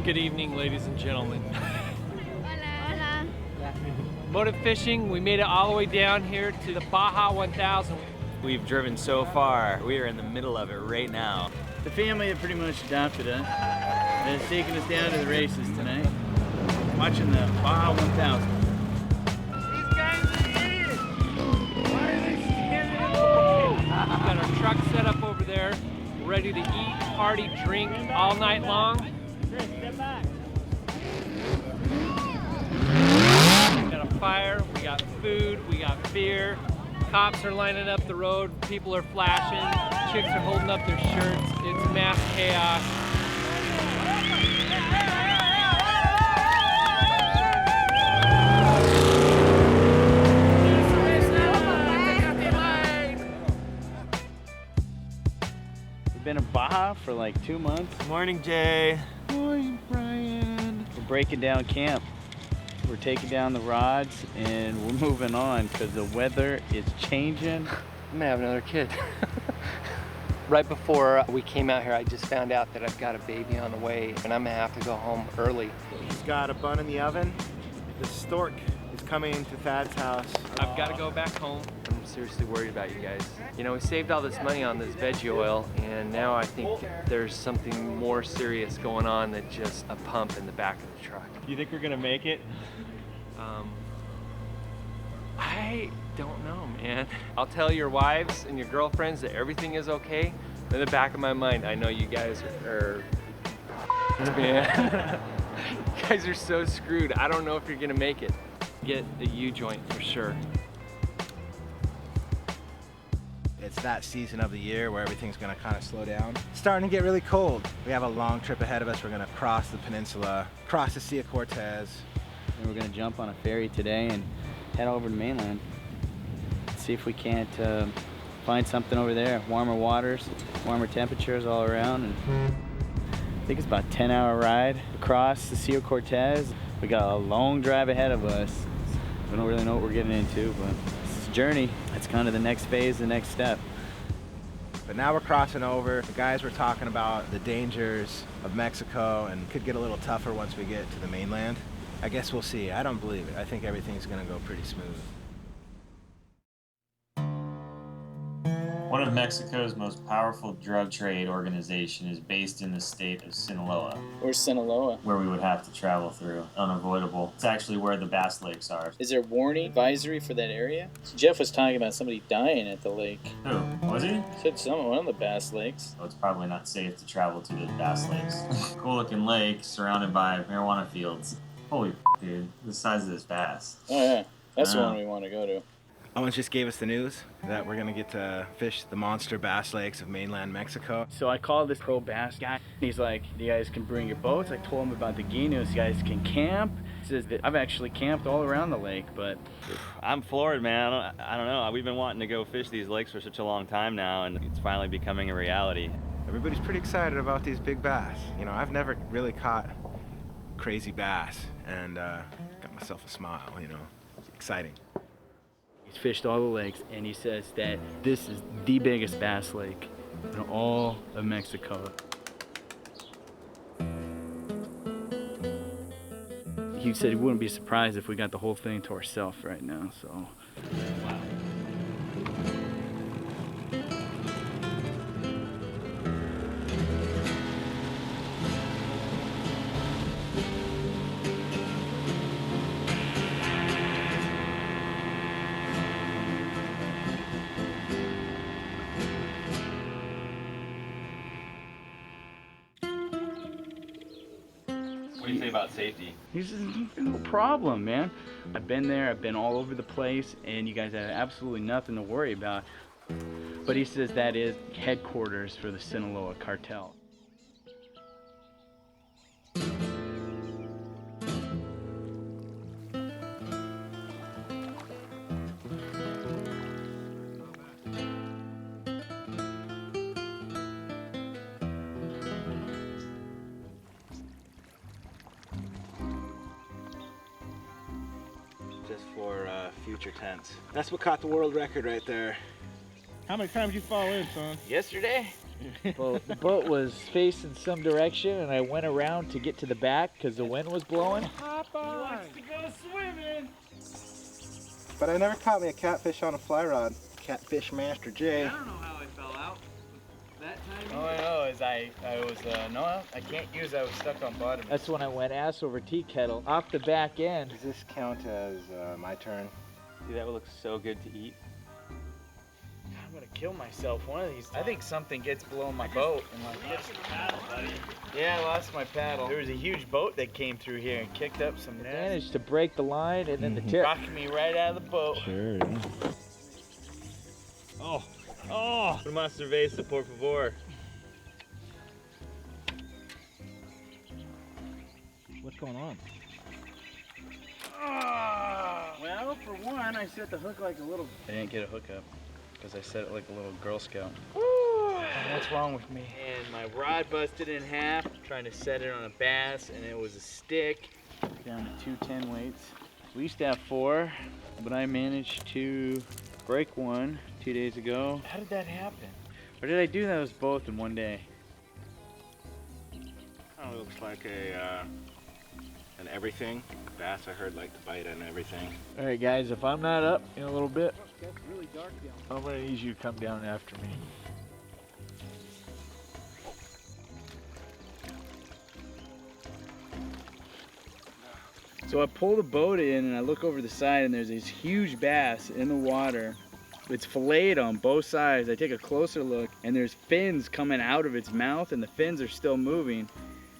Good evening, ladies and gentlemen. Hola. Motive fishing, we made it all the way down here to the Baja 1000. We've driven so far. We are in the middle of it right now. The family have pretty much adopted us and it's taking us down to the races tonight. Watching the Baja 1000. These guys are idiots! Why are they standing in the way? We've got our truck set up over there, ready to eat, party, drink all night long. Step back. We got a fire, we got food, we got beer. Cops are lining up the road, people are flashing, chicks are holding up their shirts. It's mass chaos. We've been in Baja for like 2 months. Morning, Jay. Morning, Brian. We're breaking down camp. We're taking down the rods and we're moving on because the weather is changing. I'm gonna have another kid. Right before we came out here, I just found out that I've got a baby on the way and I'm gonna have to go home early. He's got a bun in the oven. The stork is coming to Thad's house. I've got to go back home. I'm seriously worried about you guys. You know, we saved all this money on this veggie oil and now I think there's something more serious going on than just a pump in the back of the truck. You think we're gonna make it? I don't know, man. I'll tell your wives and your girlfriends that everything is okay. In the back of my mind, I know you guys are man. You guys are so screwed. I don't know if you're gonna make it. Get a U-joint for sure. It's that season of the year where everything's gonna kind of slow down. It's starting to get really cold. We have a long trip ahead of us. We're gonna cross the peninsula, cross the Sea of Cortez. And we're gonna jump on a ferry today and head over to Mainland. See if we can't find something over there. Warmer waters, warmer temperatures all around. And I think it's about a 10-hour ride across the Sea of Cortez. We got a long drive ahead of us. We don't really know what we're getting into, but it's a journey. It's kind of the next phase, the next step. But now we're crossing over. The guys were talking about the dangers of Mexico and could get a little tougher once we get to the mainland. I guess we'll see. I don't believe it. I think everything's gonna go pretty smooth. One of Mexico's most powerful drug trade organization is based in the state of Sinaloa. Where's Sinaloa? Where we would have to travel through. Unavoidable. It's actually where the Bass Lakes are. Is there warning advisory for that area? Jeff was talking about somebody dying at the lake. Who? Was he? Said one of the Bass Lakes. So it's probably not safe to travel to the Bass Lakes. Cool looking lake surrounded by marijuana fields. Holy dude, the size of this bass. Oh yeah, that's the one we want to go to. Owen just gave us the news that we're gonna get to fish the monster bass lakes of mainland Mexico. So I called this pro bass guy. He's like, you guys can bring your boats. I told him about the Guineas. You guys can camp. He says that I've actually camped all around the lake, but I'm floored, man. I don't know. We've been wanting to go fish these lakes for such a long time now, and it's finally becoming a reality. Everybody's pretty excited about these big bass. You know, I've never really caught crazy bass and got myself a smile, you know. It's exciting. he's fished all the lakes, and he says that this is the biggest bass lake in all of Mexico. He said he wouldn't be surprised if we got the whole thing to ourselves right now, so. Wow. What do you say about safety? He says, no problem, man. I've been there, I've been all over the place, and you guys have absolutely nothing to worry about. But he says that is headquarters for the Sinaloa cartel. Just for future tense. That's what caught the world record right there. How many times you fall in, son? Yesterday, Well, the boat was facing some direction, and I went around to get to the back because the wind was blowing. Hop on! He wants to go swimming! But I never caught me a catfish on a fly rod. Catfish Master J. I don't know how I fell out that time. All I know is I was, no, I can't use, I was stuck on bottom. That's when I went ass over tea kettle off the back end. Does this count as my turn? Dude, that would look so good to eat. I'm gonna kill myself one of these. I think something gets below my boat. And like, yeah, I lost my paddle. There was a huge boat that came through here and kicked up some nets. Managed to break the line and then the tip rocked me right out of the boat. Sure. Oh, uma cerveza, por favor. What's going on? Well, for one, I set the hook like a little... I didn't get a hook up because I set it like a little Girl Scout. What's wrong with me? And my rod busted in half trying to set it on a bass, and it was a stick. Down to 210 weights. We used to have 4, but I managed to break one 2 days ago. How did that happen? Or did I do those both in one day? Oh, it looks like an everything. Bass, I heard, like to bite on everything. All right, guys, if I'm not up in a little bit, it's really dark down. I'm gonna need you to come down after me. So I pull the boat in and I look over the side and there's this huge bass in the water. It's filleted on both sides. I take a closer look and there's fins coming out of its mouth and the fins are still moving.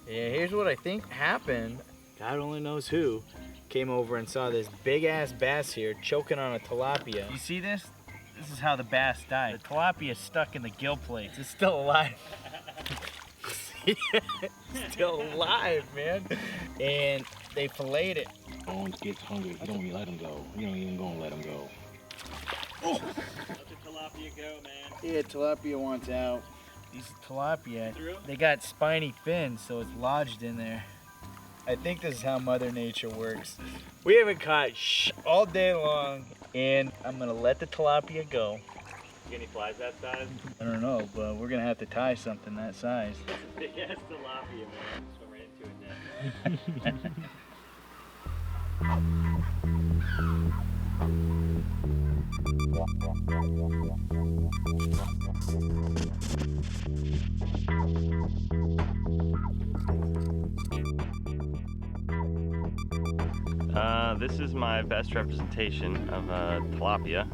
Yeah, here's what I think happened. God only knows who came over and saw this big ass bass here choking on a tilapia. You see this? This is how the bass died. The tilapia is stuck in the gill plates. It's still alive. It's still alive, man. And they filleted it. Bones gets hungry. You don't even let him go. You don't even gonna let him go. Let the tilapia go, man. Yeah, tilapia wants out. These tilapia, they got spiny fins, so it's lodged in there. I think this is how Mother Nature works. We haven't caught all day long, and I'm gonna let the tilapia go. Get any flies that size? I don't know, but we're gonna have to tie something that size. Big ass tilapia, man. Swim right into it now. This is my best representation of tilapia,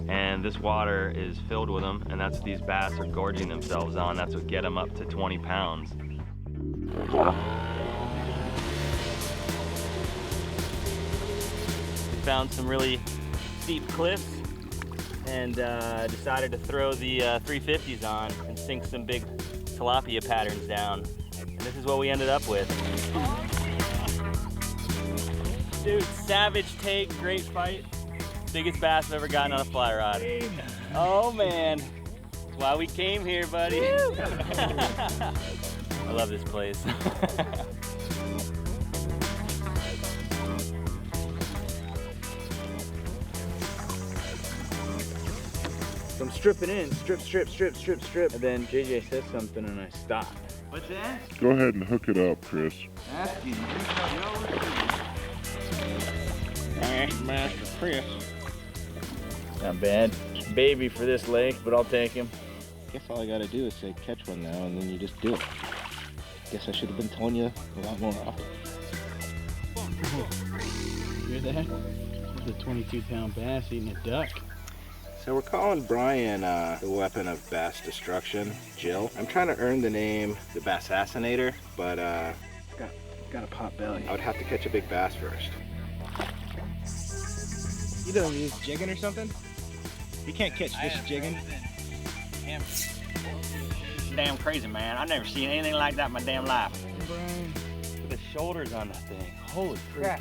and this water is filled with them, and that's what these bass are gorging themselves on. That's what get them up to 20 pounds. We found some really steep cliffs and decided to throw the 350s on and sink some big tilapia patterns down. And this is what we ended up with. Dude, savage take, great fight. Biggest bass I've ever gotten on a fly rod. Oh man, that's why we came here, buddy. I love this place. So I'm stripping in, strip. And then JJ says something and I stop. What's that? Go ahead and hook it up, Chris. Asking. Master Chris. Not bad. Baby for this lake, but I'll take him. Guess all I gotta do is say catch one now, and then you just do it. Guess I should have been telling you a lot more often. Hear that? The 22-pound bass eating a duck. So we're calling Brian the weapon of bass destruction, Jill. I'm trying to earn the name the Bassasinator, but got a pot belly. I would have to catch a big bass first. You don't use jigging or something? You can't catch fish jigging. It's damn crazy, man. I've never seen anything like that in my damn life. Brian. The shoulders on that thing. Holy crap.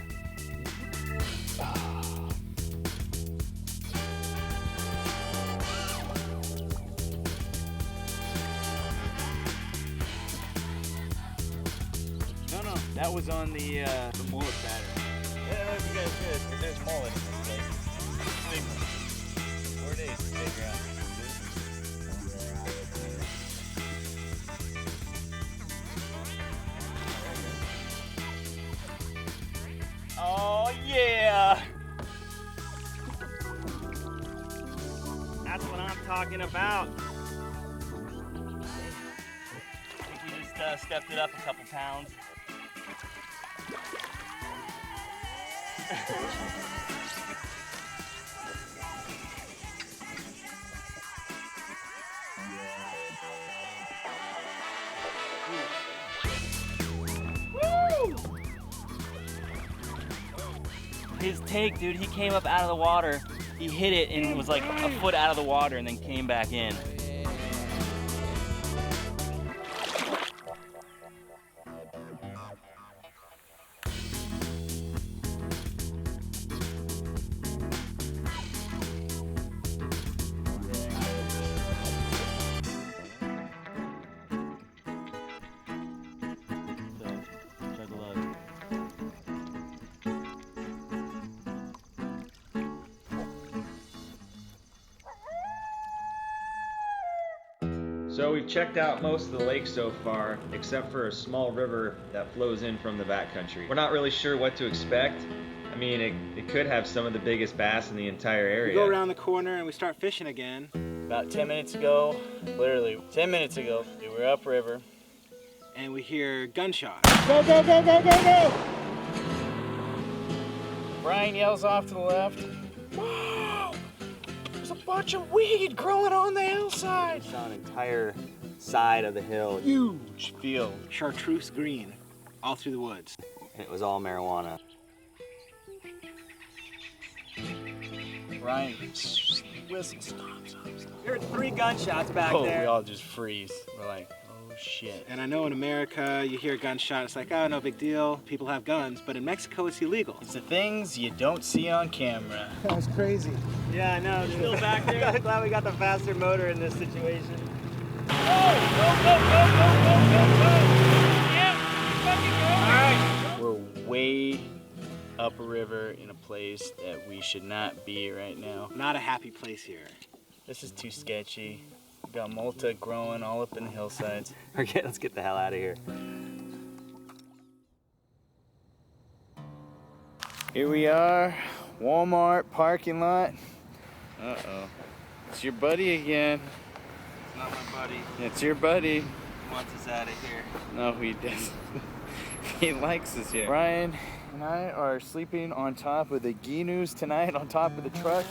No, that was on the mullet pattern. I don't know if you guys knew this, but there's mullet in this lake. Big one. 4 days to figure out. Oh yeah! That's what I'm talking about. I think we just stepped it up a couple pounds. Woo! His take, dude, he came up out of the water. He hit it and was like a foot out of the water and then came back in. So we've checked out most of the lake so far, except for a small river that flows in from the backcountry. We're not really sure what to expect. I mean, it could have some of the biggest bass in the entire area. We go around the corner and we start fishing again. About 10 minutes ago, literally 10 minutes ago, we were upriver. And we hear gunshots. Go, go, go, go, go, go! Brian yells off to the left. Wow! There's a bunch of weed growing on the hillside. Saw an entire side of the hill. Huge field. Chartreuse green, all through the woods. And it was all marijuana. Brian, whistle, stop. We heard 3 gunshots back We there. all just freeze. We're like, oh shit. And I know in America, you hear a gunshot, it's like, oh, no big deal. People have guns, but in Mexico, it's illegal. It's the things you don't see on camera. That was crazy. Yeah, I know. Still back there. I'm glad we got the faster motor in this situation. Go, go, go, go, go, go, go, go! Yeah, fucking go! All right. We're way upriver in a place that we should not be right now. Not a happy place here. This is too sketchy. We got MOTIV growing all up in the hillsides. Okay, let's get the hell out of here. Here we are, Walmart parking lot. Uh-oh. It's your buddy again. It's not my buddy. It's your buddy. He wants us out of here. No, he doesn't. He likes us here. Brian and I are sleeping on top of the Ginus tonight, on top of the truck.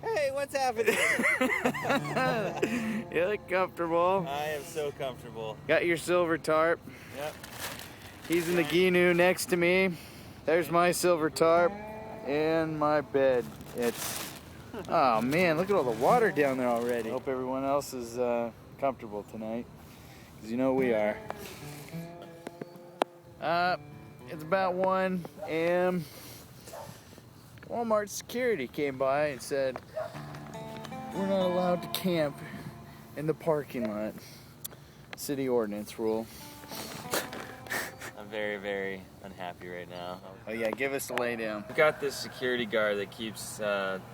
Hey, what's happening? You look comfortable. I am so comfortable. Got your silver tarp. Yep. He's in the Ginu next to me. There's my silver tarp and my bed. It's, oh man, look at all the water down there already. Hope everyone else is comfortable tonight, because you know we are. It's about 1 a.m. Walmart security came by and said, we're not allowed to camp in the parking lot. City ordinance rule. I'm very, very unhappy right now. Oh yeah, give us a lay down. We've got this security guard that keeps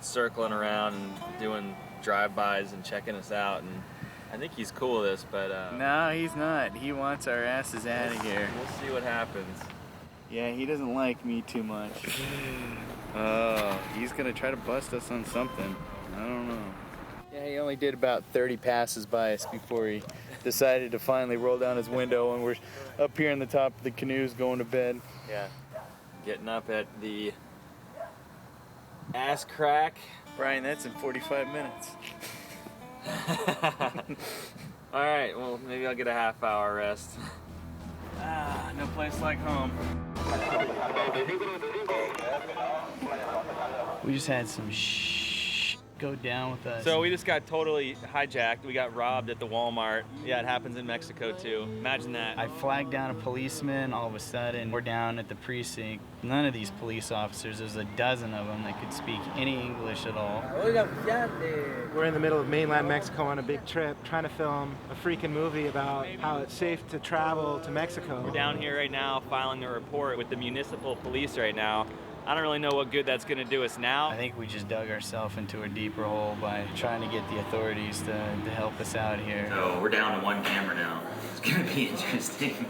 circling around and doing drive-bys and checking us out, and I think he's cool with this, but No, he's not. He wants our asses out of here. we'll see what happens. Yeah, he doesn't like me too much. Oh, he's gonna try to bust us on something. I don't know. Yeah, he only did about 30 passes by us before he decided to finally roll down his window, and we're up here in the top of the canoes going to bed. Yeah, getting up at the ass crack. Brian, that's in 45 minutes. All right, well, maybe I'll get a half-hour rest. No place like home. We just had some go down with us. So we just got totally hijacked. We got robbed at the Walmart. Yeah, it happens in Mexico too. Imagine that. I flagged down a policeman. All of a sudden, we're down at the precinct. None of these police officers, there's a dozen of them that could speak any English at all. We're in the middle of mainland Mexico on a big trip, trying to film a freaking movie about how it's safe to travel to Mexico. We're down here right now filing a report with the municipal police right now. I don't really know what good that's gonna do us now. I think we just dug ourselves into a deeper hole by trying to get the authorities to help us out here. So we're down to 1 camera now. It's gonna be interesting.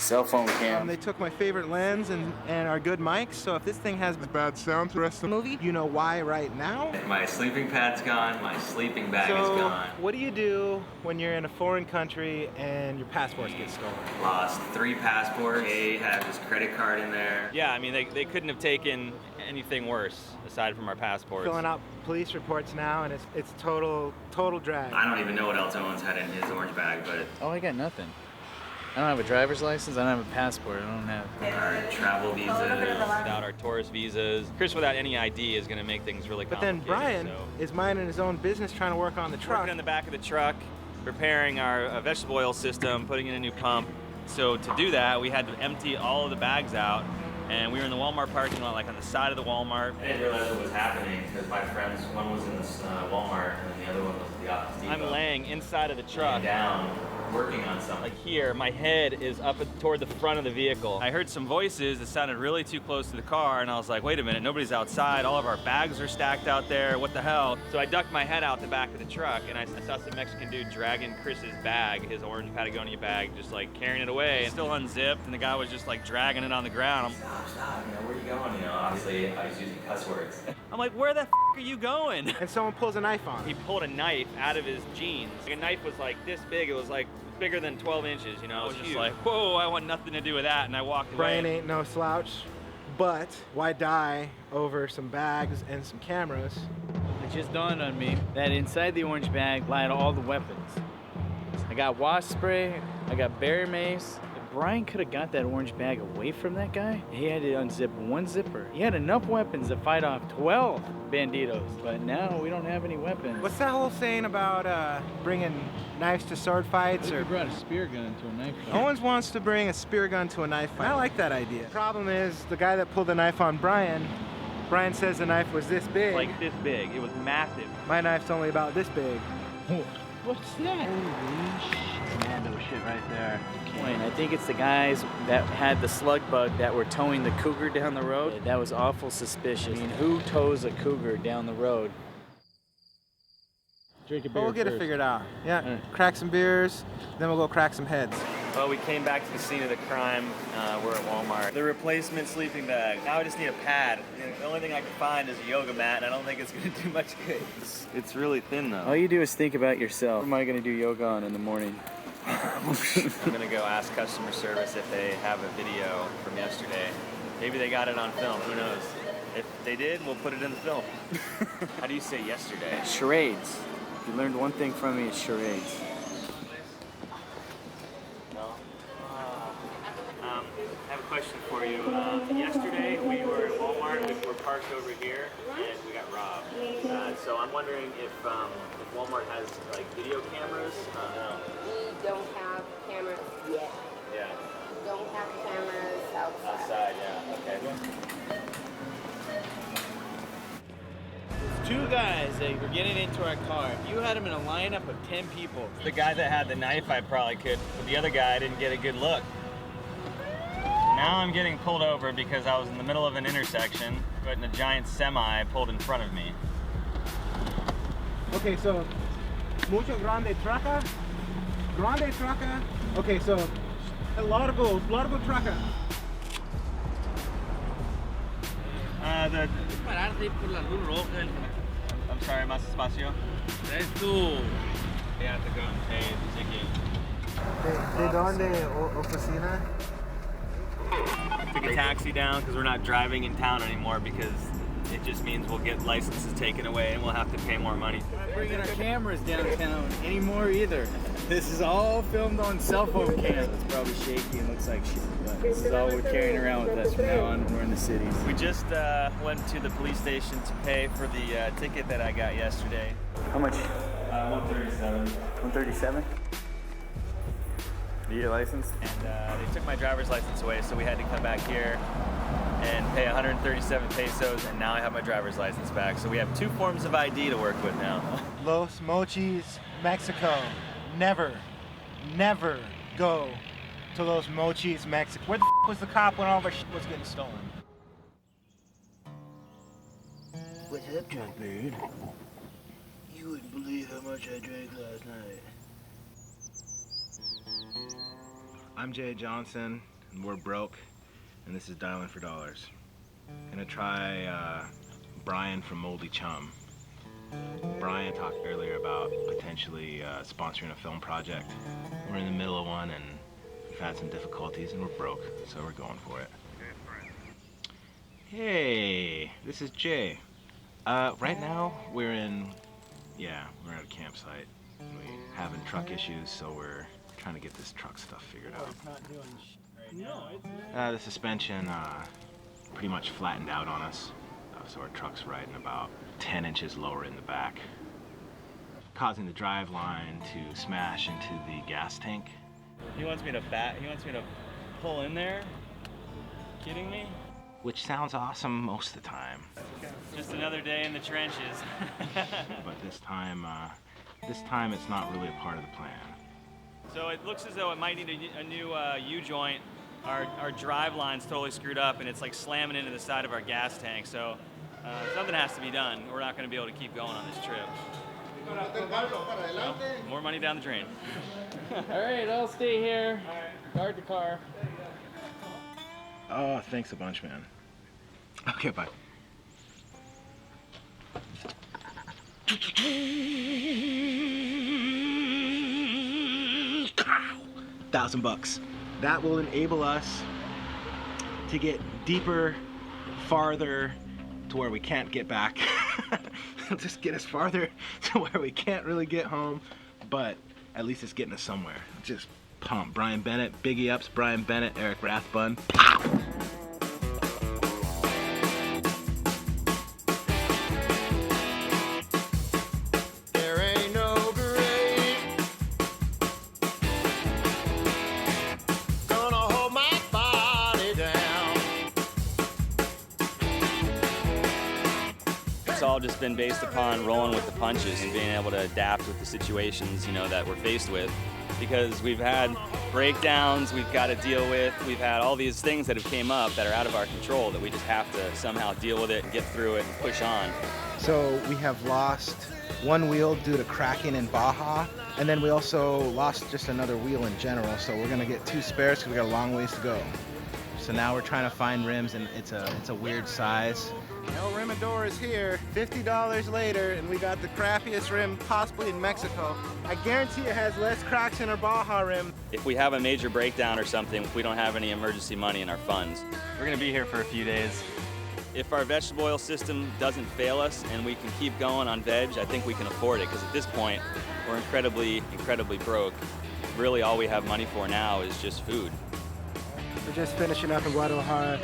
Cell phone cam. They took my favorite lens and our good mics, so if this thing has bad sound the rest of the movie, you know why right now. My sleeping pad's gone, my sleeping bag is gone. What do you do when you're in a foreign country and your passports get stolen? Lost 3 passports. They had this credit card in there. Yeah, I mean, they couldn't have taken anything worse aside from our passports. Filling out police reports now, and it's total drag. I don't even know what else Owens had in his orange bag, but... Oh, I got nothing. I don't have a driver's license, I don't have a passport, I don't have... Our travel visas, without our tourist visas. Chris without any ID is gonna make things really complicated. But then Brian is minding his own business trying to work on the truck. Working on the back of the truck, repairing our vegetable oil system, putting in a new pump. So to do that, we had to empty all of the bags out, and we were in the Walmart parking lot, like on the side of the Walmart. I didn't realize what was happening because my friends, one was in the Walmart and the other one was at the Office Depot. I'm laying inside of the truck, down, working on something. Like here, my head is up toward the front of the vehicle. I heard some voices that sounded really too close to the car, and I was like, wait a minute, nobody's outside. All of our bags are stacked out there. What the hell? So I ducked my head out the back of the truck, and I saw some Mexican dude dragging Chris's bag, his orange Patagonia bag, just like carrying it away. It's still unzipped, and the guy was just like dragging it on the ground. Stop, you know, where are you going? You know, obviously I was using cuss words. I'm like, where the f are you going? And someone pulls a knife on him. He pulled a knife out of his jeans. Like, a knife was like this big. It was like bigger than 12 inches, you know? It was just like, whoa, I want nothing to do with that, and I walked away. Brian ain't no slouch, but why die over some bags and some cameras? It just dawned on me that inside the orange bag lied all the weapons. I got wasp spray, I got bear mace. If Brian could have got that orange bag away from that guy, he had to unzip one zipper. He had enough weapons to fight off 12 banditos, but now we don't have any weapons. What's that whole saying about bringing knives to sword fights? Or brought a spear gun into a knife fight. Owens wants to bring a spear gun to a knife fight. I like that idea. The problem is the guy that pulled the knife on Brian says the knife was this big. Like this big. It was massive. My knife's only about this big. What's that? Holy shit. Commando shit right there. And I think it's the guys that had the slug bug that were towing the cougar down the road. That was awful suspicious. I mean, who tows a cougar down the road? Drink a beer We'll get it figured out. Yeah, crack some beers, then we'll go crack some heads. Well, we came back to the scene of the crime. We're at Walmart. The replacement sleeping bag. Now I just need a pad. The only thing I can find is a yoga mat, and I don't think it's going to do much good. It's really thin, though. All you do is think about yourself. What am I going to do yoga on in the morning? I'm going to go ask customer service if they have a video from yesterday. Maybe they got it on film. Who knows? If they did, we'll put it in the film. How do you say yesterday? Charades. If you learned one thing from me, it's charades. I have a question for you. Yesterday we were at Walmart, we were parked over here, and we got robbed. So I'm wondering if Walmart has like video cameras. We don't have cameras yet. Yeah. We don't have cameras outside. Outside, yeah. Okay. Two guys that were getting into our car. If you had them in a lineup of 10 people. The guy that had the knife, I probably could, but the other guy, I didn't get a good look. Now I'm getting pulled over because I was in the middle of an intersection, but a giant semi pulled in front of me. Okay, so mucho grande traca. Grande traca. Okay, so largo traca. I'm sorry, más espacio. They have to go and pay the ticket. ¿De dónde oficina? Took a taxi down because we're not driving in town anymore because it just means we'll get licenses taken away and we'll have to pay more money. We're not bringing our cameras downtown anymore either. This is all filmed on cell phone cams. It's probably shaky and looks like shit, but this is all we're carrying around with us from now on when we're in the cities. We just went to the police station to pay for the ticket that I got yesterday. How much? 137. 137? Do you get a license? And they took my driver's license away, so we had to come back here and pay 137 pesos, and now I have my driver's license back. So we have 2 forms of ID to work with now. Los Mochis, Mexico. Never go to Los Mochis, Mexico. Where the f was the cop when all of our shit was getting stolen? What's up, drunk bird? You wouldn't believe how much I drank last night. I'm Jay Johnson. and we're broke, and this is Dialing for Dollars. Gonna try Brian from Moldy Chum. Brian talked earlier about potentially sponsoring a film project. We're in the middle of one, and we've had some difficulties, and we're broke, so we're going for it. Hey, this is Jay. Right now we're at a campsite. We're having truck issues, so we're trying to get this truck stuff figured out. It's not doing right now. The suspension pretty much flattened out on us, so our truck's riding about 10 inches lower in the back, causing the drive line to smash into the gas tank. He wants me to pull in there? Kidding me? Which sounds awesome most of the time. Just another day in the trenches. But this time it's not really a part of the plan. So it looks as though it might need a new U-joint. Our drive line's totally screwed up, and it's like slamming into the side of our gas tank. So something has to be done. We're not going to be able to keep going on this trip. So, more money down the drain. All right, I'll stay here. Guard the car. Oh, thanks a bunch, man. Okay, bye. $1,000. That will enable us to get deeper, farther, to where we can't get back. Just get us farther to where we can't really get home, but at least it's getting us somewhere. Just pumped. Brian Bennett, Biggie Ups, Brian Bennett, Eric Rathbun. There ain't no grave gonna hold my body down. It's all just been based upon rolling with the punches and being able to adapt with the situations, that we're faced with. Because we've had breakdowns we've got to deal with. We've had all these things that have came up that are out of our control that we just have to somehow deal with it and get through it and push on. So we have lost one wheel due to cracking in Baja, and then we also lost just another wheel in general, so we're gonna get 2 spares because we got a long ways to go. So now we're trying to find rims, and it's a weird size. El Rimador is here, $50 later, and we got the crappiest rim possibly in Mexico. I guarantee it has less cracks than our Baja rim. If we have a major breakdown or something, if we don't have any emergency money in our funds, we're gonna be here for a few days. If our vegetable oil system doesn't fail us and we can keep going on veg, I think we can afford it, because at this point, we're incredibly broke. Really all we have money for now is just food. We're just finishing up in Guadalajara.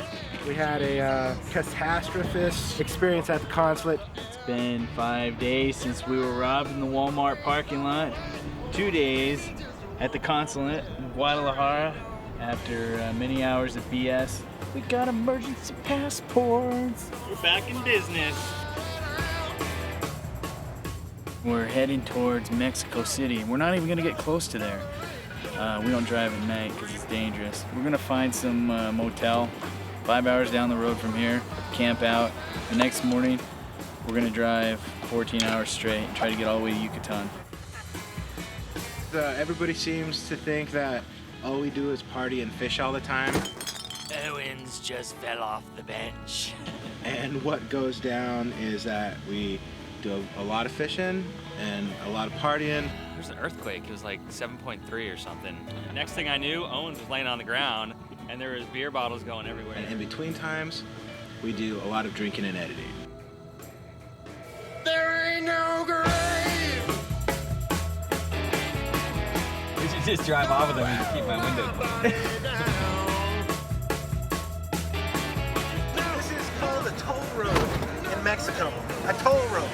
We had a catastrophist experience at the consulate. It's been 5 days since we were robbed in the Walmart parking lot. 2 days at the consulate in Guadalajara. After many hours of BS, we got emergency passports. We're back in business. We're heading towards Mexico City. We're not even gonna get close to there. We don't drive at night because it's dangerous. We're gonna find some motel 5 hours down the road from here, camp out. The next morning, we're gonna drive 14 hours straight and try to get all the way to Yucatan. Everybody seems to think that all we do is party and fish all the time. Owens just fell off the bench. And what goes down is that we do a lot of fishing and a lot of partying. There's an earthquake. It was like 7.3 or something. Next thing I knew, Owens was laying on the ground, and there was beer bottles going everywhere. And in between times, we do a lot of drinking and editing. There ain't no grave. We should just drive off with them and keep my window closed. This is called a toll road in Mexico. A toll road.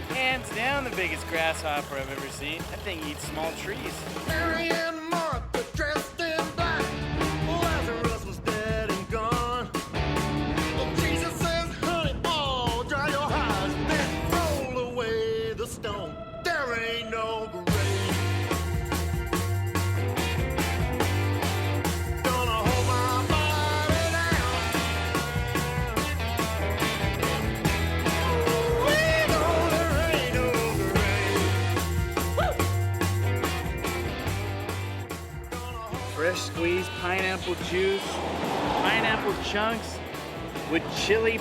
Hands down the biggest grasshopper I've ever seen. That thing eats small trees. Mary and Martha dressed in black. Lazarus was dead and gone. Well, Jesus says, honey, oh, dry your eyes. Then roll away the stone. There ain't no grave. Gonna hold my body down. We gonna fresh squeezed pineapple juice, pineapple chunks with chili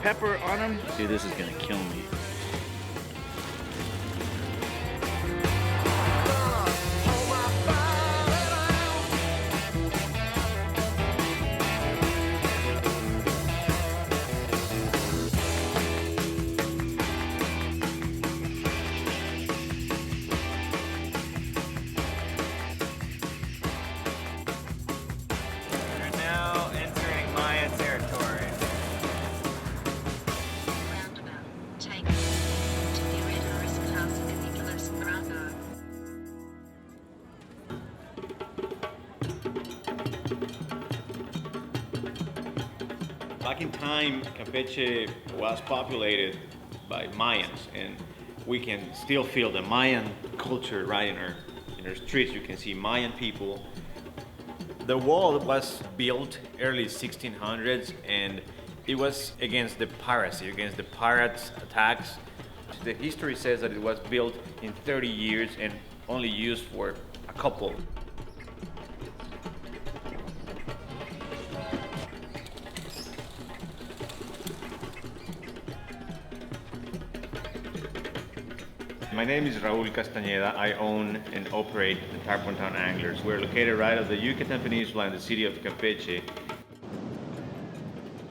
pepper on them. Dude, this is gonna kill me. We're now entering Maya territory. Back in time, Campeche was populated by Mayans, and we can still feel the Mayan culture right in our streets. You can see Mayan people. The wall was built early 1600s, and it was against the piracy, against the pirates' attacks. The history says that it was built in 30 years and only used for a couple. My name is Raul Castañeda. I own and operate the Tarpon Town Anglers. We're located right on the Yucatan Peninsula in the city of Campeche.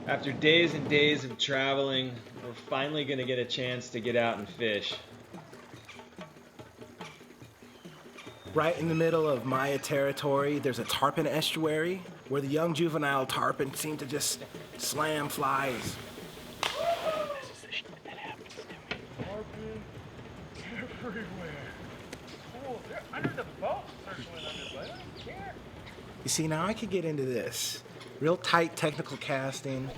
After days and days of traveling, we're finally gonna get a chance to get out and fish. Right in the middle of Maya territory, there's a tarpon estuary where the young juvenile tarpon seem to just slam flies. This is the shit that happens to me. Tarpon everywhere. Cool. They're under the boat, circling under, but I don't care. You see, now I could get into this. Real tight technical casting.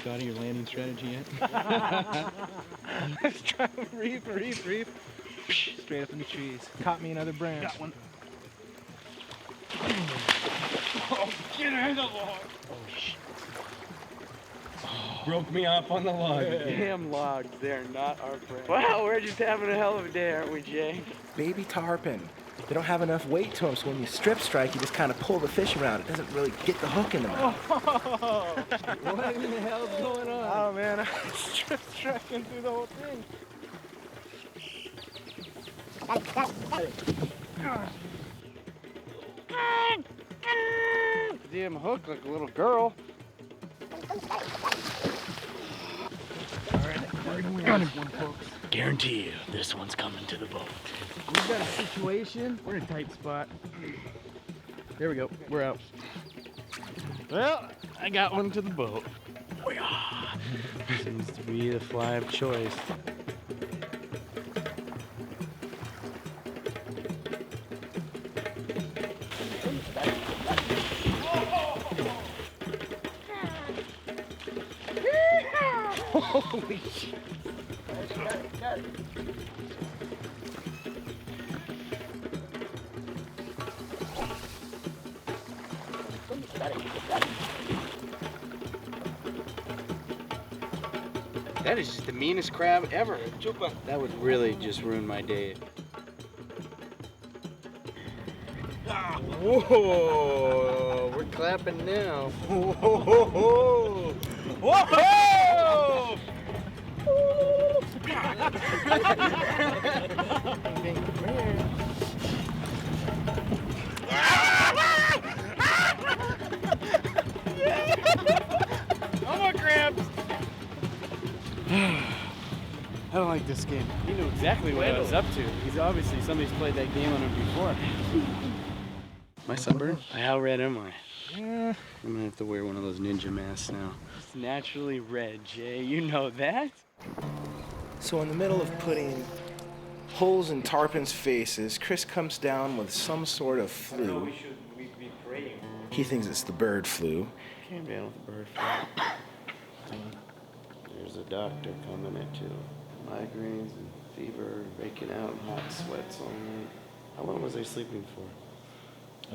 Got your landing strategy yet? Let's try reef. Straight up in the trees. Caught me another branch. Got one. Oh, get out of the log. Oh, shit. Broke me off on the log. Damn logs, they're not our friends. Wow, we're just having a hell of a day, aren't we, Jay? Baby tarpon. They don't have enough weight to them, so when you strip strike, you just kind of pull the fish around. It doesn't really get the hook in the mouth. What in the hell's going on? Oh man, I was strip striking through the whole thing. Damn hook like a little girl. Got one, folks. Guarantee you, this one's coming to the boat. We've got a situation. We're in a tight spot. There we go. We're out. Well, I got one to the boat. Seems to be the fly of choice. Holy shit. Got it. That is just the meanest crab ever. Chupa. That would really just ruin my day. Whoa! We're clapping now. Whoa! Whoa! No more crabs. I don't like this game. He knew exactly what I was up to. He's obviously somebody's played that game on him before. Am I sunburned? How red am I? Yeah. I'm gonna have to wear one of those ninja masks now. It's naturally red, Jay. You know that? So in the middle of putting holes in tarpon's faces, Chris comes down with some sort of flu. We be praying. He thinks it's the bird flu. Came down with the bird flu. There's a doctor coming at 2. Migraines and fever, breaking out, hot sweats all night. How long was I sleeping for?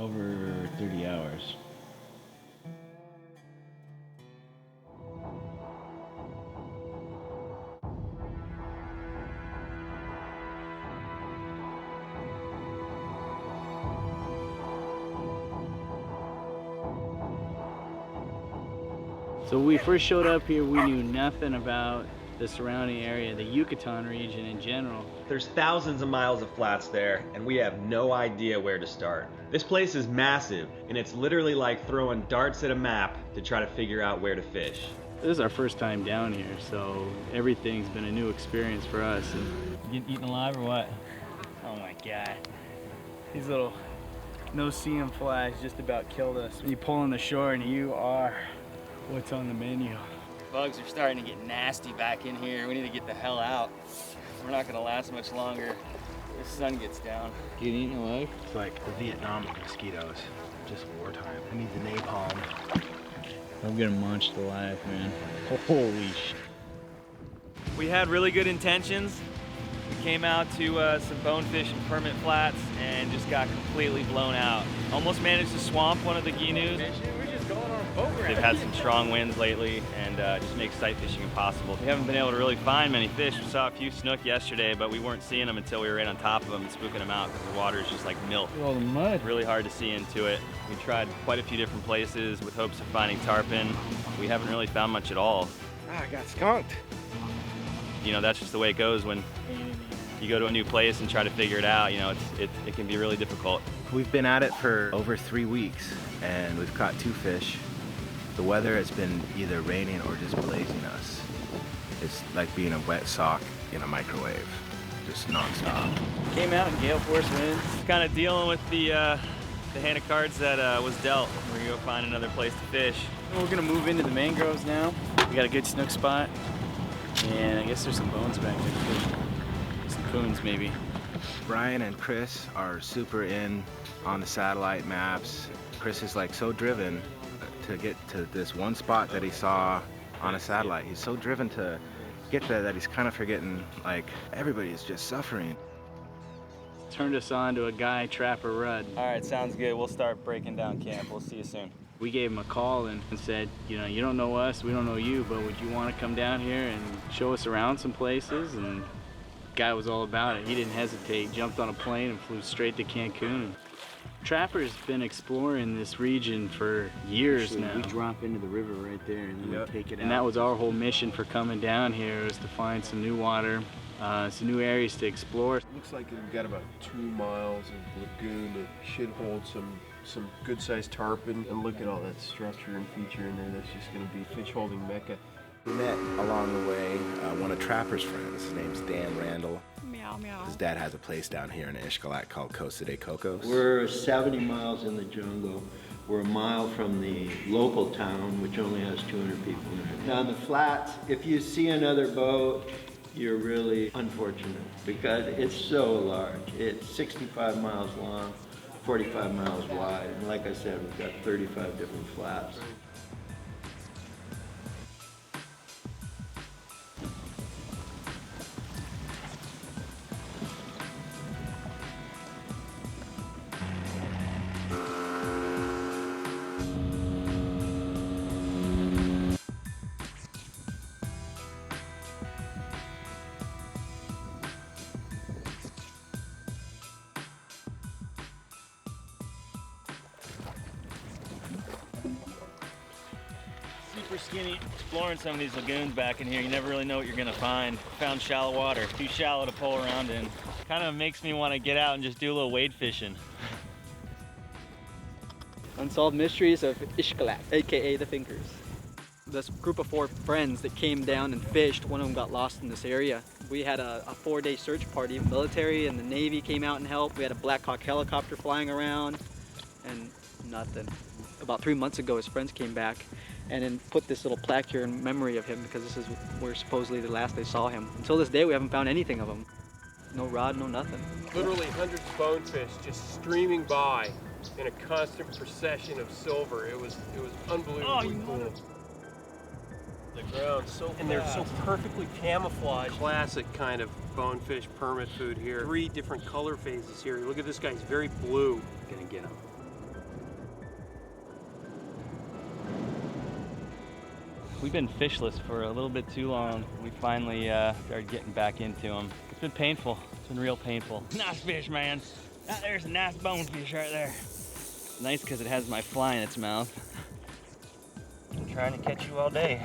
Over 30 hours. So when we first showed up here, we knew nothing about the surrounding area, the Yucatan region in general. There's thousands of miles of flats there, and we have no idea where to start. This place is massive, and it's literally like throwing darts at a map to try to figure out where to fish. This is our first time down here, so everything's been a new experience for us. You getting eaten alive or what? Oh my God. These little no-see-em flies just about killed us. When you pull on the shore and you are what's on the menu. Bugs are starting to get nasty back in here. We need to get the hell out. We're not gonna last much longer. The sun gets down. Get eaten alive? It's like the Vietnam of mosquitoes, just wartime. I need the napalm. I'm getting munched alive, man. Holy shit. We had really good intentions. We came out to some bonefish and permit flats and just got completely blown out. Almost managed to swamp one of the ginus. We're just going on a boat ride. They've had some strong winds lately and just makes sight fishing impossible. We haven't been able to really find many fish. We saw a few snook yesterday, but we weren't seeing them until we were right on top of them and spooking them out because the water is just like milk. All the mud. Really hard to see into it. We tried quite a few different places with hopes of finding tarpon. We haven't really found much at all. Ah, I got skunked. You know, that's just the way it goes when you go to a new place and try to figure it out. You know, it can be really difficult. We've been at it for over 3 weeks, and we've caught 2 fish. The weather has been either raining or just blazing us. It's like being a wet sock in a microwave, just nonstop. Came out in gale force winds. Kind of dealing with the hand of cards that was dealt. We're gonna go find another place to fish. We're gonna move into the mangroves now. We got a good snook spot, and I guess there's some bones back there too. Some coons maybe. Brian and Chris are super in on the satellite maps. Chris is like so driven to get to this one spot that he saw on a satellite. He's so driven to get there that he's kind of forgetting like everybody is just suffering. Turned us on to a guy, Trapper Rudd. All right, sounds good. We'll start breaking down camp. We'll see you soon. We gave him a call and said, you know, you don't know us, we don't know you, but would you want to come down here and show us around some places? And the guy was all about it. He didn't hesitate, jumped on a plane and flew straight to Cancun. Trapper's been exploring this region for years now. We drop into the river right there and then we take it out. And that was our whole mission for coming down here, was to find some new water, some new areas to explore. Looks like we've got about 2 miles of lagoon that should hold some good-sized tarpon. And look at all that structure and feature in there. That's just going to be fish holding mecca. We met along the way one of Trapper's friends. His name's Dan Randall. Meow, meow. His dad has a place down here in Ishkalat called Costa de Cocos. We're 70 miles in the jungle. We're a mile from the local town, which only has 200 people in it. Now, on the flats, if you see another boat, you're really unfortunate because it's so large. It's 65 miles long, 45 miles wide. And like I said, we've got 35 different flats. Super skinny. Exploring some of these lagoons back in here, you never really know what you're gonna find. Found shallow water, too shallow to pull around in. Kind of makes me want to get out and just do a little wade fishing. Unsolved Mysteries of Ishkalat, aka the Fingers. This group of 4 friends that came down and fished, one of them got lost in this area. We had a 4-day search party. Military and the Navy came out and helped. We had a Black Hawk helicopter flying around and nothing. About 3 months ago, his friends came back and then put this little plaque here in memory of him because this is where supposedly the last they saw him. Until this day, we haven't found anything of him. No rod, no nothing. Literally hundreds of bonefish just streaming by in a constant procession of silver. It was unbelievably cool. The ground so fast. And they're so perfectly camouflaged. Classic kind of bonefish permit food here. 3 different color phases here. Look at this guy, he's very blue. Gonna get him. We've been fishless for a little bit too long. We finally started getting back into them. It's been painful. It's been real painful. Nice fish, man. There's a nice bonefish right there. Nice because it has my fly in its mouth. trying to catch you all day.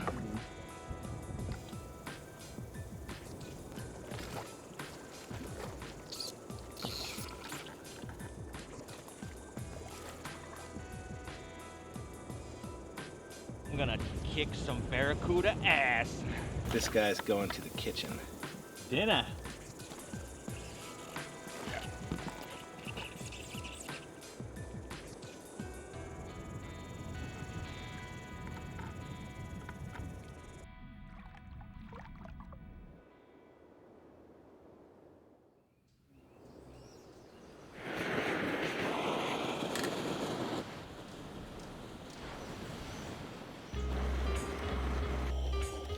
I'm gonna kick some barracuda ass. This guy's going to the kitchen. Dinner.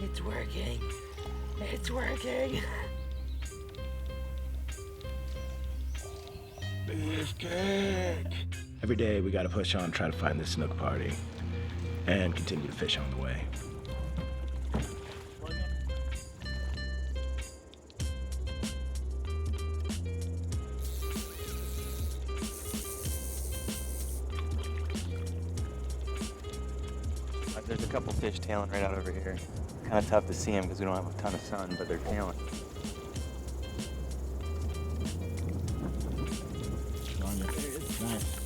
It's working. It's working. Beefcake. Every day we gotta push on, try to find this snook party, and continue to fish on the way. There's a couple fish tailing right out over here. Kind of tough to see them because we don't have a ton of sun, but they're tailing. Nice.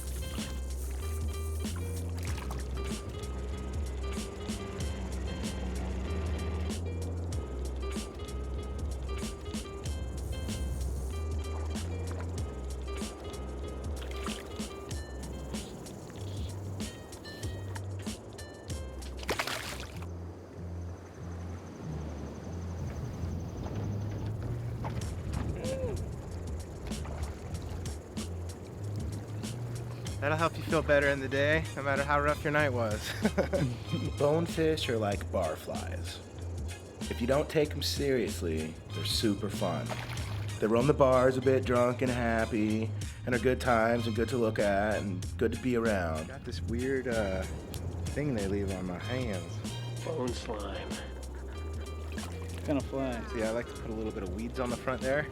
That'll help you feel better in the day, no matter how rough your night was. Bonefish are like barflies. If you don't take them seriously, they're super fun. They roam the bars a bit drunk and happy, and are good times and good to look at and good to be around. Got this weird thing they leave on my hands. Bone slime. What kind of fly? See, I like to put a little bit of weeds on the front there.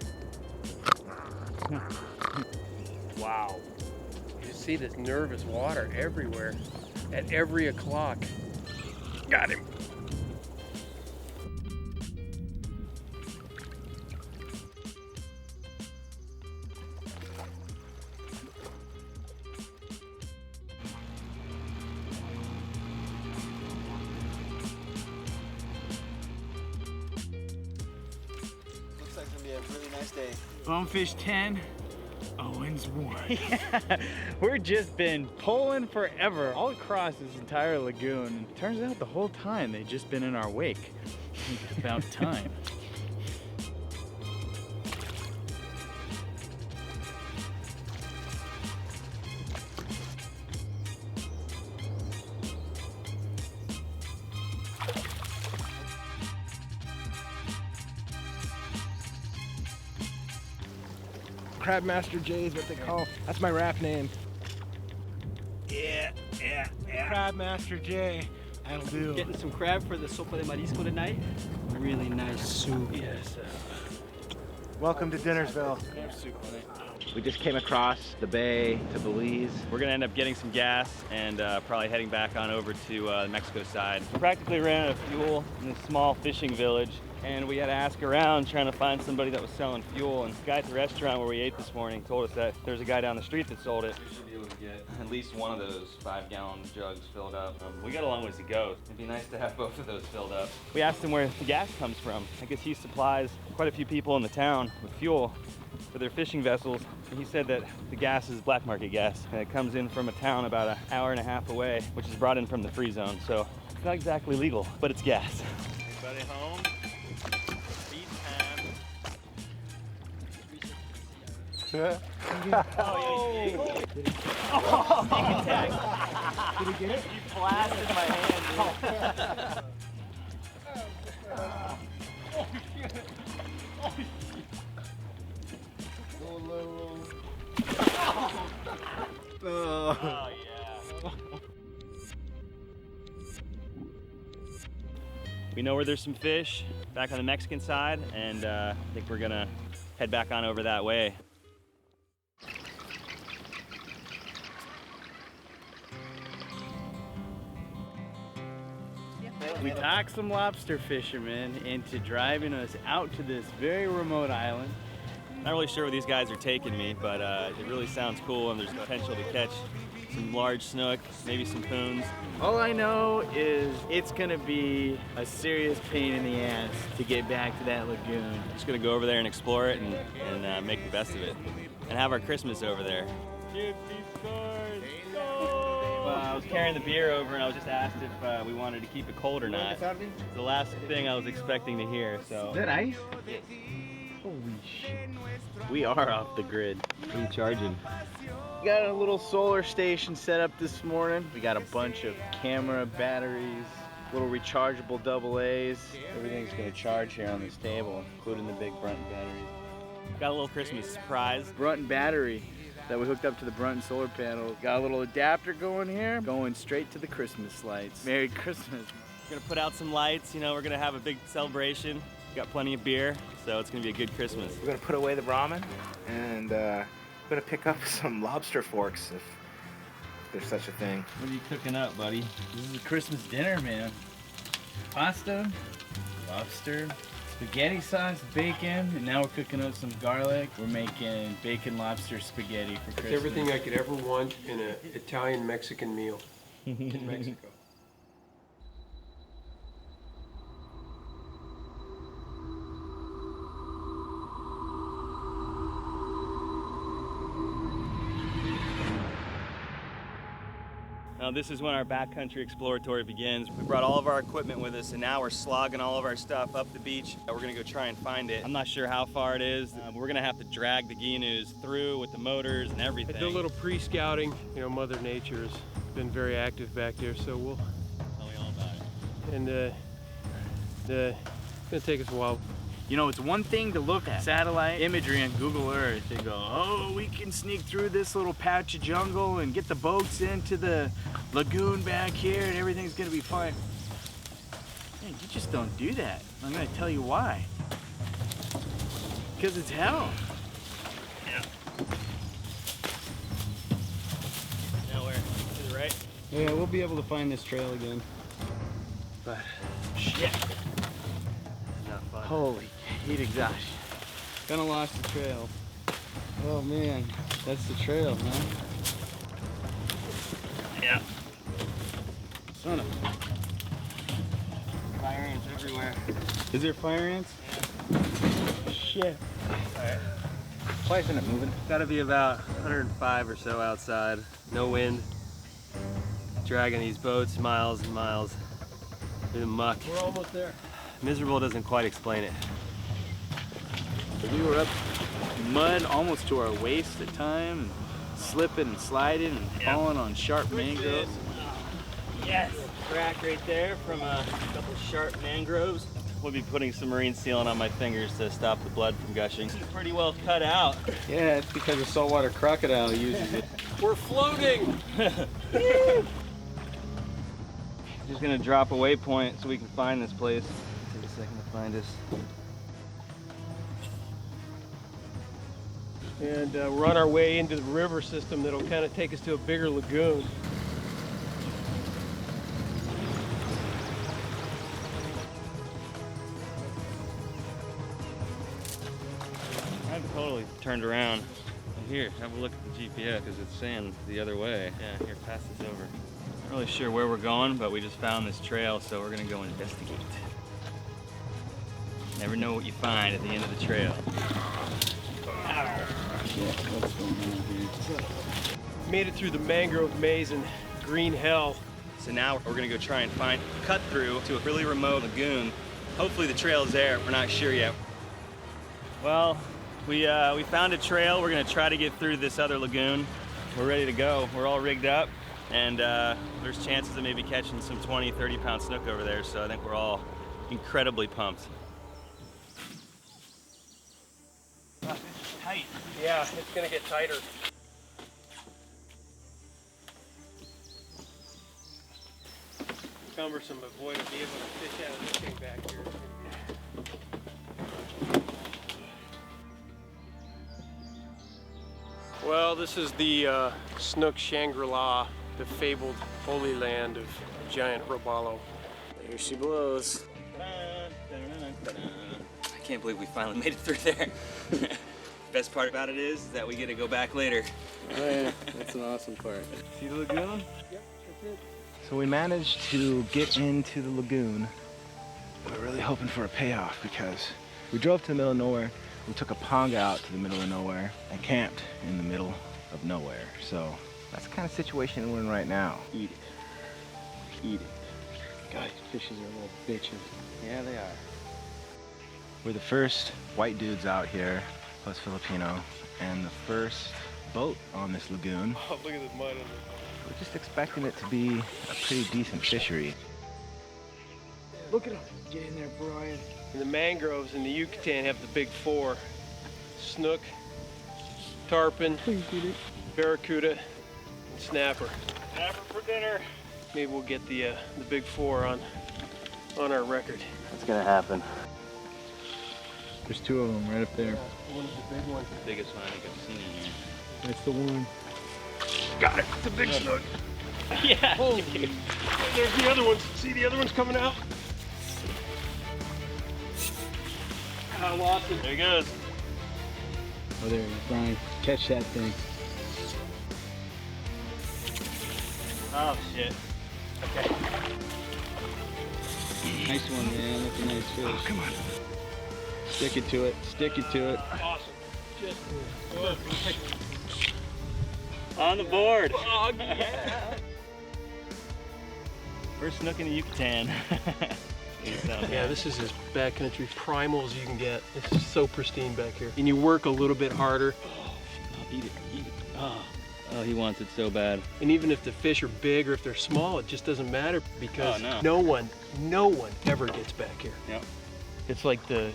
Wow. You see this nervous water everywhere at every o'clock. Got him. Looks like it's gonna be a really nice day. Bonefish 10, Owens 1. Yeah, we've just been pulling forever all across this entire lagoon. And turns out the whole time they've just been in our wake. It's about time. Crabmaster J is what they call. That's my rap name. Yeah. Crabmaster J. That'll do. Getting some crab for the sopa de marisco tonight. Really nice soup. Yes. Welcome to Dinnersville. We just came across the bay to Belize. We're gonna end up getting some gas and probably heading back on over to the Mexico side. We practically ran out of fuel in this small fishing village, and we had to ask around trying to find somebody that was selling fuel. And the guy at the restaurant where we ate this morning told us that there's a guy down the street that sold it. We should be able to get at least one of those 5-gallon jugs filled up. We got a long ways to go. It'd be nice to have both of those filled up. We asked him where the gas comes from. I guess he supplies quite a few people in the town with fuel for their fishing vessels. And he said that the gas is black market gas, and it comes in from a town about an hour and a half away, which is brought in from the free zone. So it's not exactly legal, but it's gas. Everybody home? Beach time. Oh, did he get it? You blasted my hand, dude. Oh, yeah. We know where there's some fish back on the Mexican side, and I think we're gonna head back on over that way. We talked some lobster fishermen into driving us out to this very remote island. Not really sure where these guys are taking me, but it really sounds cool, and there's potential to catch some large snook, maybe some poons. All I know is it's gonna be a serious pain in the ass to get back to that lagoon. Just gonna go over there and explore it and make the best of it, and have our Christmas over there. Well, I was carrying the beer over, and I was just asked if we wanted to keep it cold or not. It's the last thing I was expecting to hear. So. Is that ice? Holy shit. We are off the grid. Recharging. We got a little solar station set up this morning. We got a bunch of camera batteries, little rechargeable AA's. Everything's gonna charge here on this table, including the big Brunton batteries. Got a little Christmas surprise. Brunton battery that we hooked up to the Brunton solar panel. Got a little adapter going here, going straight to the Christmas lights. Merry Christmas. We're gonna put out some lights, you know, we're gonna have a big celebration. Got plenty of beer, so it's gonna be a good Christmas. We're gonna put away the ramen, and we're gonna pick up some lobster forks if there's such a thing. What are you cooking up, buddy? This is a Christmas dinner, man. Pasta, lobster, spaghetti sauce, bacon, and now we're cooking up some garlic. We're making bacon lobster spaghetti for Christmas. It's everything I could ever want in an Italian-Mexican meal in Mexico. Now this is when our backcountry exploratory begins. We brought all of our equipment with us, and now we're slogging all of our stuff up the beach. We're gonna go try and find it. I'm not sure how far it is. We're gonna have to drag the Geenus through with the motors and everything. I did a little pre-scouting. You know, Mother Nature's been very active back there, so we'll tell me all about it. And it's gonna take us a while. You know, it's one thing to look at satellite imagery on Google Earth and go, oh, we can sneak through this little patch of jungle and get the boats into the lagoon back here and everything's gonna be fine. Man, you just don't do that. I'm gonna tell you why. Because it's hell. Yeah. Now where? To the right? Yeah, we'll be able to find this trail again. But, shit. Not fun. Holy heat exhaustion. Kinda lost the trail. Oh man, that's the trail, huh? Yeah. Son of Fire ants everywhere. Is there fire ants? Yeah. Shit. Alright. Why isn't it moving? Gotta be about 105 or so outside. No wind. Dragging these boats miles and miles through the muck. We're almost there. Miserable doesn't quite explain it. We were up in mud almost to our waist at time, and slipping and sliding and falling on sharp mangroves. Yes, crack right there from a couple sharp mangroves. We'll be putting some marine sealant on my fingers to stop the blood from gushing. It's pretty well cut out. Yeah, it's because a saltwater crocodile uses it. We're floating! Just gonna drop a waypoint so we can find this place. Take a second to find us. And we're on our way into the river system that'll kind of take us to a bigger lagoon. I've totally turned around. Here, have a look at the GPS because it's saying the other way. Yeah, here, pass this over. Not really sure where we're going, but we just found this trail, so we're gonna go investigate. Never know what you find at the end of the trail. What's going on here? Made it through the mangrove maze and green hell. So now we're gonna go try and find a cut through to a really remote lagoon. Hopefully the trail's there, we're not sure yet. Well, we found a trail. We're gonna try to get through this other lagoon. We're ready to go. We're all rigged up, and there's chances of maybe catching some 20, 30-pound snook over there, so I think we're all incredibly pumped. Tight. Yeah, it's gonna get tighter. Cumbersome, but boy, to be able to fish out of this thing back here. Well, this is the Snook Shangri-La, the fabled holy land of giant robalo. Here she blows. I can't believe we finally made it through there. Best part about it is that we get to go back later. Oh yeah, that's an awesome part. See the lagoon? Yep, that's it. So we managed to get into the lagoon. We're really hoping for a payoff because we drove to the middle of nowhere. We took a pong out to the middle of nowhere and camped in the middle of nowhere. So that's the kind of situation we're in right now. Eat it. Eat it. God, fishes are little bitches. Yeah, they are. We're the first white dudes out here, plus Filipino, and the first boat on this lagoon. Oh, look at the mud in it. We're just expecting it to be a pretty decent fishery. Look at him. Get in there, Brian. And the mangroves in the Yucatan have the big four. Snook, tarpon, barracuda, and snapper. Snapper for dinner. Maybe we'll get the big four on our record. That's gonna happen. There's two of them right up there. One's the big one. The biggest one I think I've seen in here. That's the one. Got it. It's a big snook. Yeah. Holy. There's the other ones. See the other ones coming out? I lost it. There he goes. Oh, there he is, Brian. Catch that thing. Oh, shit. Okay. Nice one, man. That's a nice fish. Oh, come on. Stick it to it. Stick it to it. Awesome. Just On the board. Oh, yeah. First snook in the Yucatan. Yeah, this is as backcountry primal as you can get. It's just so pristine back here. And you work a little bit harder. Oh, eat it, eat it. Oh, he wants it so bad. And even if the fish are big or if they're small, it just doesn't matter because Oh, no one ever gets back here. Yep. It's like the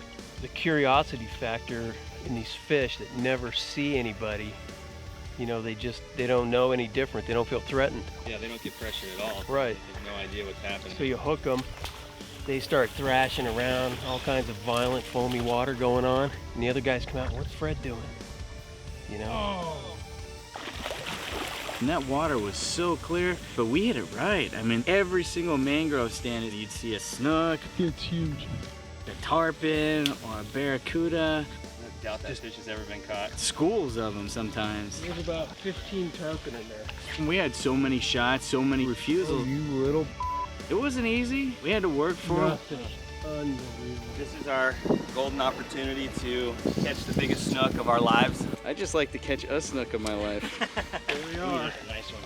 curiosity factor in these fish that never see anybody. You know, they don't know any different. They don't feel threatened. Yeah, they don't get pressure at all. Right. They have no idea what's happening. So you hook them, they start thrashing around, all kinds of violent foamy water going on, and the other guys come out, what's Fred doing? You know? And that water was so clear, but we hit it right. I mean, every single mangrove stand, you'd see a snook. It's huge. A tarpon or a barracuda. I doubt that fish has ever been caught. Schools of them sometimes. There's about 15 tarpon in there. We had so many shots, so many refusals. Oh, you little. It wasn't easy. We had to work for it. Unbelievable. This is our golden opportunity to catch the biggest snook of our lives. I just like to catch a snook of my life. Here we are. Nice one.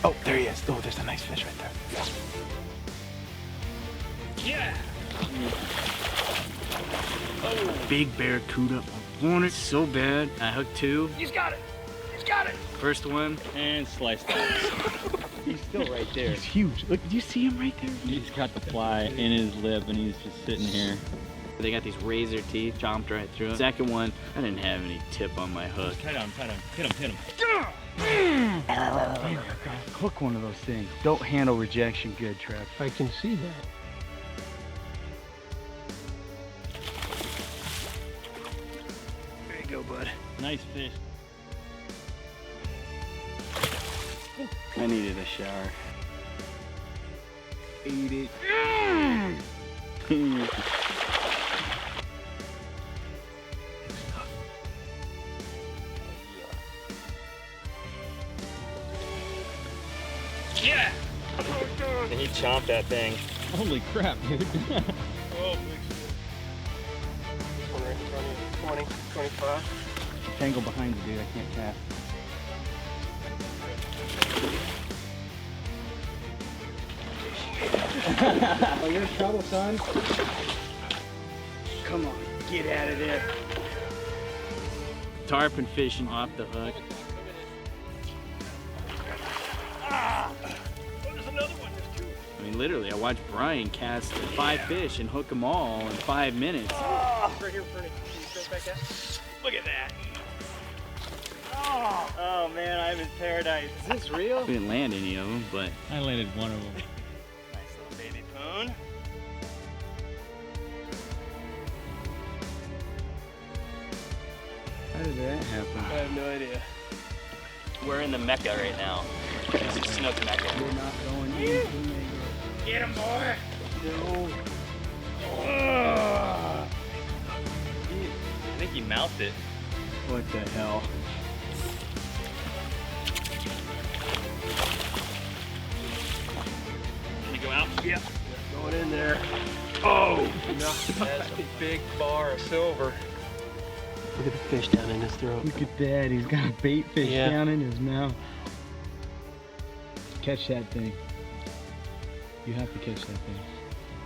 Oh, there he is. Oh, there's a nice fish right there. Yeah. Big barracuda. I want it so bad. I hooked two. He's got it. He's got it. First one. And sliced it. He's still right there. He's huge. Look, do you see him right there? He's got the fly in his lip and he's just sitting here. They got these razor teeth, chomped right through it. Second one, I didn't have any tip on my hook. Hit him. Hit him. Hook one of those things. Don't handle rejection good, Trev. I can see that. There you go, bud. Nice fish. I needed a shower. Eat it. Yeah. And he chomped that thing. Holy crap, dude. Oh, big fish. This one right in front of you. 20, 25. Tangle behind you, dude. I can't cast. Oh, you're in trouble, son. Come on, get out of there. Tarpon fishing off the hook. There's another one. There's two. I mean, literally, I watched Brian cast 5 fish and hook them all in 5 minutes. Right here in front of you. Can you throw it back out? Look at that. Oh man, I'm in paradise. Is this real? We didn't land any of them, but I landed one of them. nice little baby poon. How did that happen? I have no idea. We're in the Mecca right now. This is Snook Mecca. We're not going into mangrove. Get him, boy! No. I think he mouthed it. What the hell? Can you go out? Yeah. Going in there. Oh! That's a big bar of silver. Look at the fish down in his throat. Look at that. He's got a bait fish down in his mouth. Catch that thing. You have to catch that thing.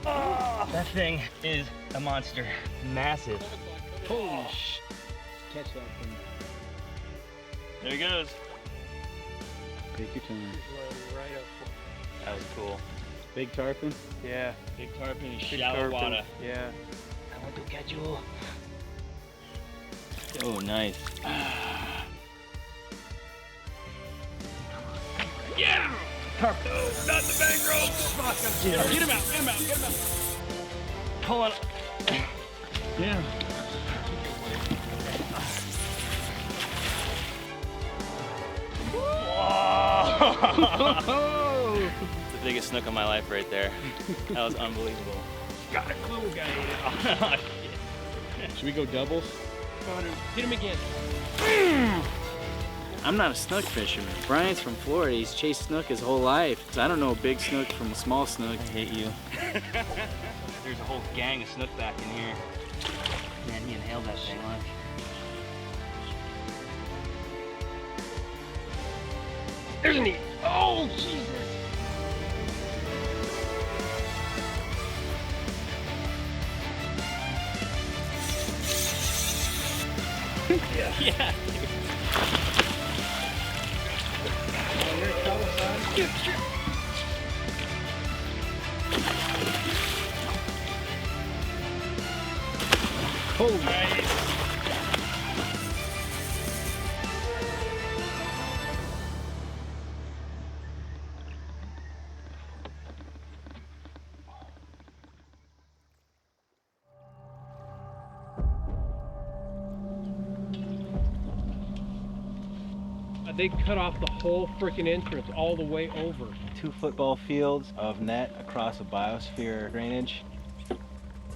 Oh, that thing is a monster. Massive. Holy sh! Catch that thing. There he goes. Take your time. Right up. That was cool. Big tarpon? Yeah. Big tarpon in Big shallow tarpon. water. Yeah. I want to catch you. Oh, nice. Yeah! Tarpon. Oh, not the mangrove. Fuck, get him out, get him out, get him out. Pull on. Yeah. Whoa! It's the biggest snook of my life right there. That was unbelievable. Got a clue, guy. Oh, shit. Should we go doubles? Hit him again. I'm not a snook fisherman. Brian's from Florida. He's chased snook his whole life. So I don't know a big snook from a small snook. I hate you. There's a whole gang of snook back in here. Man, he inhaled that thing. There's an Oh, Jesus. Yeah. Holy. Nice. They cut off the whole freaking entrance all the way over. 2 football fields of net across a biosphere drainage.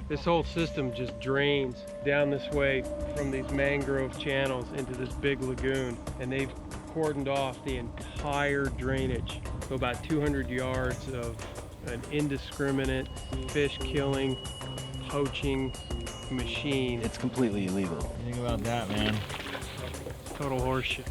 This whole system just drains down this way from these mangrove channels into this big lagoon, and they've cordoned off the entire drainage. So about 200 yards of an indiscriminate fish killing, poaching machine. It's completely illegal. Think about that, man. Total horseshit.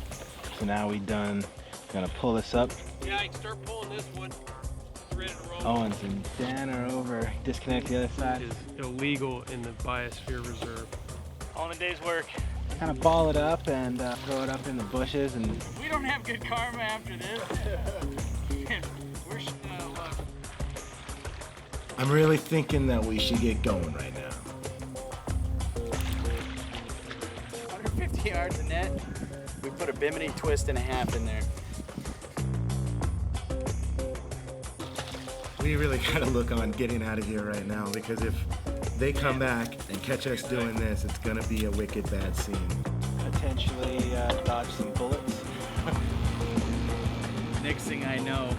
So now we done, gonna pull this up. Yeah, I can start pulling this one. It's ready to roll. Owens and Dan are over. Disconnect the other side. It is illegal in the Biosphere Reserve. All in a day's work. Kind of ball it up and throw it up in the bushes and. We don't have good karma after this. We're luck. I'm really thinking that we should get going right now. 150 yards of net. We put a bimini twist and a half in there. We really gotta look on getting out of here right now, because if they come back and catch us doing this, it's gonna be a wicked bad scene. Potentially dodge some bullets. Next thing I know,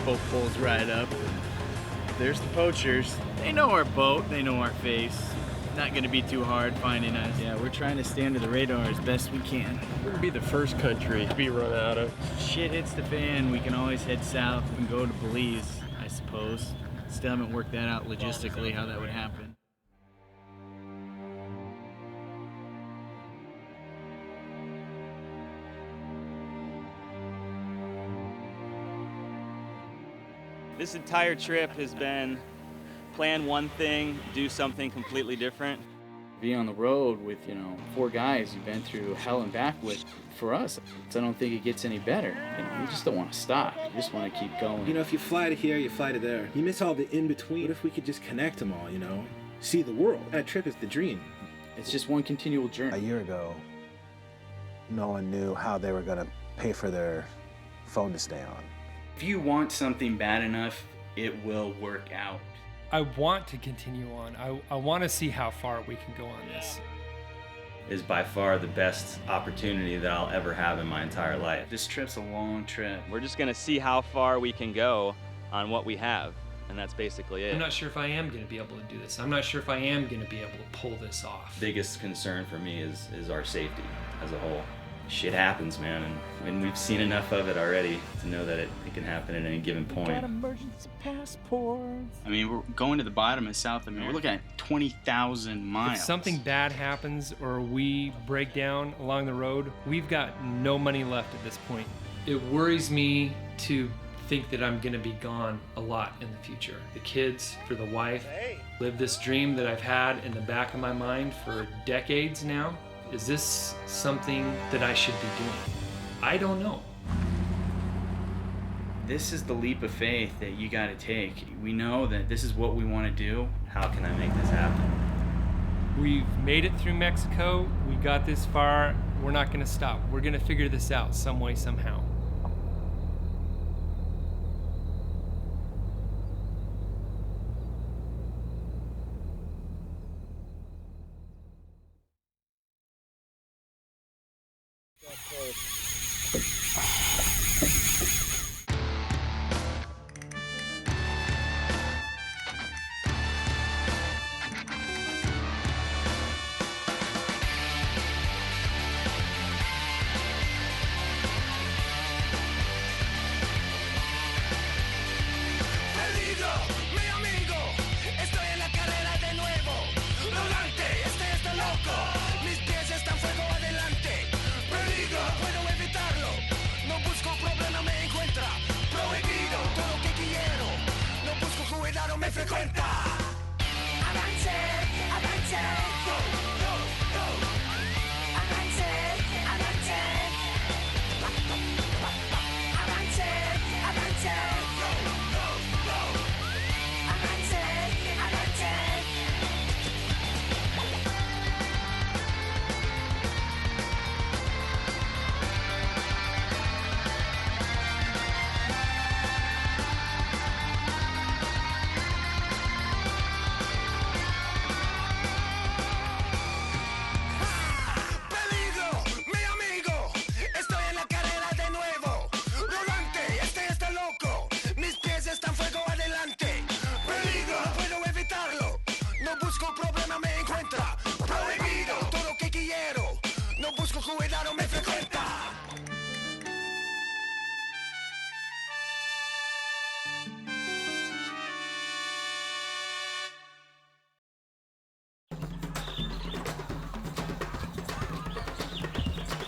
boat pulls right up. There's the poachers. They know our boat, they know our face. Not gonna be too hard finding us. Yeah, we're trying to stay under the radar as best we can. We're gonna be the first country to be run out of. Shit hits the fan, we can always head south and go to Belize, I suppose. Still haven't worked that out logistically, how that would happen. This entire trip has been plan one thing, do something completely different. Being on the road with, 4 guys you've been through hell and back with, for us, I don't think it gets any better. We just don't want to stop. We just want to keep going. If you fly to here, you fly to there. You miss all the in-between. What if we could just connect them all, See the world. That trip is the dream. It's just one continual journey. A year ago, no one knew how they were gonna pay for their phone to stay on. If you want something bad enough, it will work out. I want to continue on. I want to see how far we can go on this. is by far the best opportunity that I'll ever have in my entire life. This trip's a long trip. We're just gonna see how far we can go on what we have, and that's basically it. I'm not sure if I am going to be able to do this. I'm not sure if I am going to be able to pull this off. Biggest concern for me is our safety as a whole. Shit happens, man, and we've seen enough of it already to know that it can happen at any given point. Emergency passports. I mean, we're going to the bottom of South America. We're looking at 20,000 miles. If something bad happens or we break down along the road, we've got no money left at this point. It worries me to think that I'm gonna be gone a lot in the future. The kids, for the wife, live this dream that I've had in the back of my mind for decades now. Is this something that I should be doing? I don't know. This is the leap of faith that you gotta take. We know that this is what we wanna do. How can I make this happen? We've made it through Mexico. We got this far. We're not gonna stop. We're gonna figure this out some way, somehow.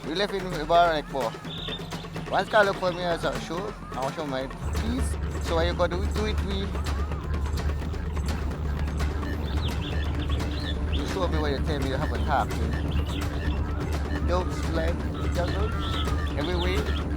We live in Ibarra po. Once ka look for me as a show, I want show my piece. So what you gotta do it we. You show me what you tell me you have a tap. Don't like just every week.